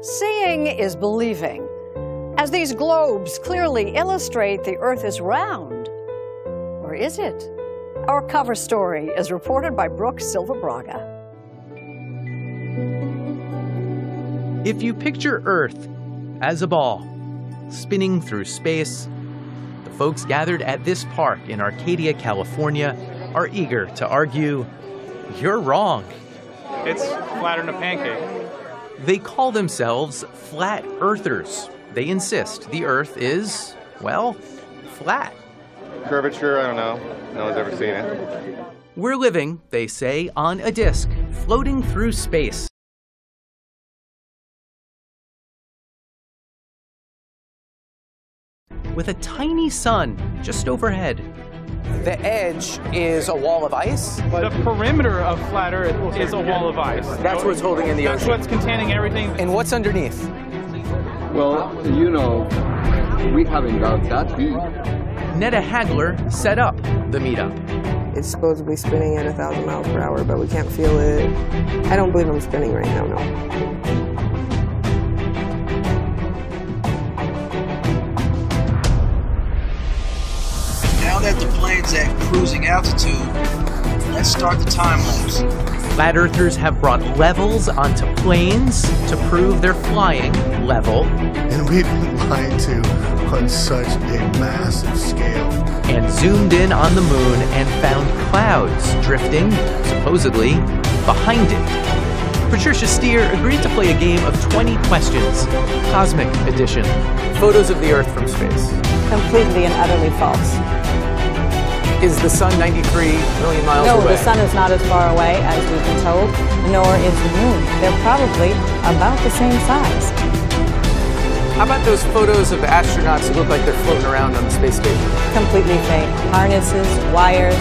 Seeing is believing, as these globes clearly illustrate the Earth is round. Or is it? Our cover story is reported by Brooke Silva-Braga. If you picture Earth as a ball spinning through space, the folks gathered at this park in Arcadia, California, are eager to argue, you're wrong. It's flatter than a pancake. They call themselves flat earthers. They insist the Earth is, well, flat. Curvature, I don't know. No one's ever seen it. We're living, they say, on a disk, floating through space. With a tiny sun just overhead. The edge is a wall of ice. The perimeter of flat Earth is a wall of ice. That's what's holding in the ocean. That's what's containing everything. And what's underneath? Well, you know, we haven't got that deep. Netta Hagler set up the meetup. It's supposedly spinning at 1,000 miles per hour, but we can't feel it. I don't believe I'm spinning right now, no. Now that the plane's at cruising altitude, let's start the time lapse. Flat Earthers have brought levels onto planes to prove they're flying level. And we've been lied to on such a massive scale. And zoomed in on the moon and found clouds drifting, supposedly, behind it. Patricia Steer agreed to play a game of 20 questions, Cosmic Edition. Photos of the Earth from space. Completely and utterly false. Is the sun 93 million miles away? No, the sun is not as far away as we've been told, nor is the moon. They're probably about the same size. How about those photos of astronauts who look like they're floating around on the space station? Completely fake. Harnesses, wires.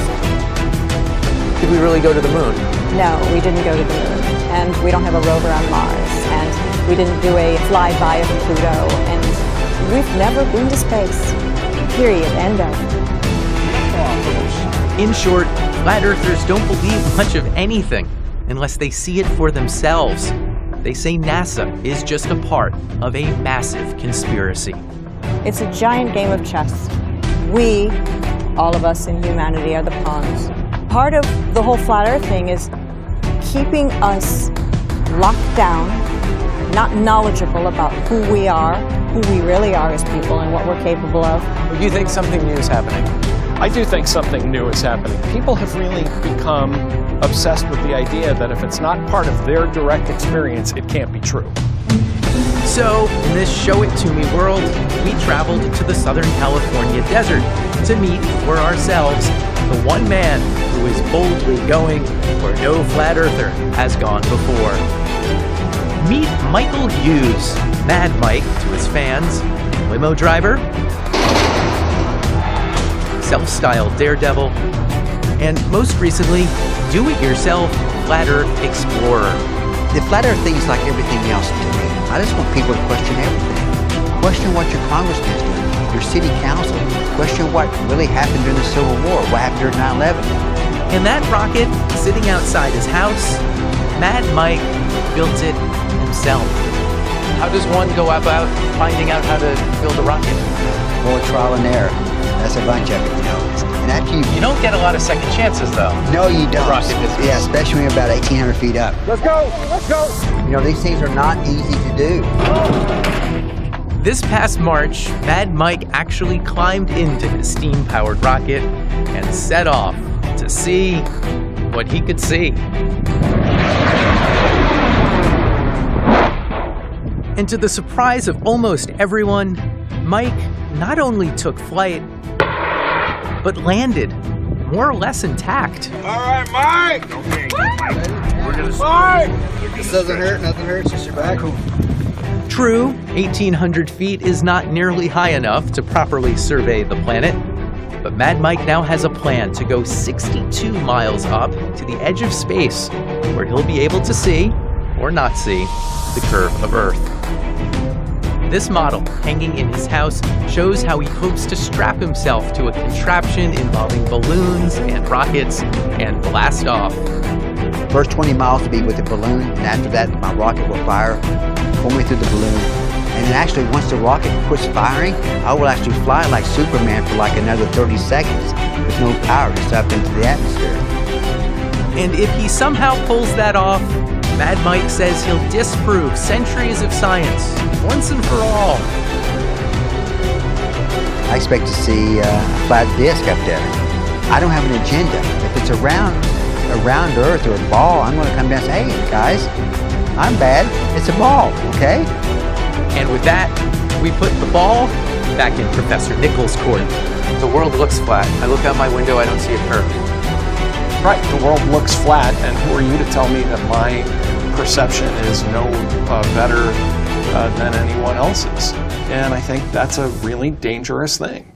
Did we really go to the moon? No, we didn't go to the moon. And we don't have a rover on Mars. And we didn't do a flyby of Pluto. And we've never been to space. Period. End of. In short, flat earthers don't believe much of anything unless they see it for themselves. They say NASA is just a part of a massive conspiracy. It's a giant game of chess. We, all of us in humanity, are the pawns. Part of the whole flat earth thing is keeping us locked down, not knowledgeable about who we are, who we really are as people, and what we're capable of. Do you think something new is happening? I do think something new is happening. People have really become obsessed with the idea that if it's not part of their direct experience, it can't be true. So, in this Show It To Me world, we traveled to the Southern California desert to meet for ourselves the one man who is boldly going where no flat earther has gone before. Meet Michael Hughes, Mad Mike to his fans, limo driver, self-styled daredevil, and most recently, do-it-yourself flat earth explorer. The flat earth thing is like everything else to me. I just want people to question everything. Question what your congressman's doing, your city council. Question what really happened during the Civil War, what happened during 9/11. In that rocket, sitting outside his house, Mad Mike built it himself. How does one go about finding out how to build a rocket? More trial and error. That's a bunch of it, you know. And after you don't get a lot of second chances, though. No, you don't. Rocket business. Yeah, especially when you're about 1,800 feet up. Let's go! Let's go! You know, these things are not easy to do. This past March, Mad Mike actually climbed into his steam-powered rocket and set off to see what he could see. And to the surprise of almost everyone, Mike not only took flight, but landed, more or less intact. All right, Mike! Okay, We're gonna Mike! This doesn't hurt, nothing hurts, just your back. True, 1,800 feet is not nearly high enough to properly survey the planet, but Mad Mike now has a plan to go 62 miles up to the edge of space, where he'll be able to see, or not see, the curve of Earth. This model, hanging in his house, shows how he hopes to strap himself to a contraption involving balloons and rockets and blast off. First 20 miles to be with the balloon, and after that, my rocket will fire. pull me through the balloon. And then actually, once the rocket quits firing, I will actually fly like Superman for like another 30 seconds with no power, just up into the atmosphere. And if he somehow pulls that off, Mad Mike says he'll disprove centuries of science once and for all. I expect to see a flat disc up there. I don't have an agenda. If it's a round Earth or a ball, I'm going to come down and say, hey, guys, I'm bad. It's a ball, okay? And with that, we put the ball back in Professor Nichols' court. The world looks flat. I look out my window, I don't see a curve. Right, the world looks flat, and who are you to tell me that my perception is no better than anyone else's? And I think that's a really dangerous thing.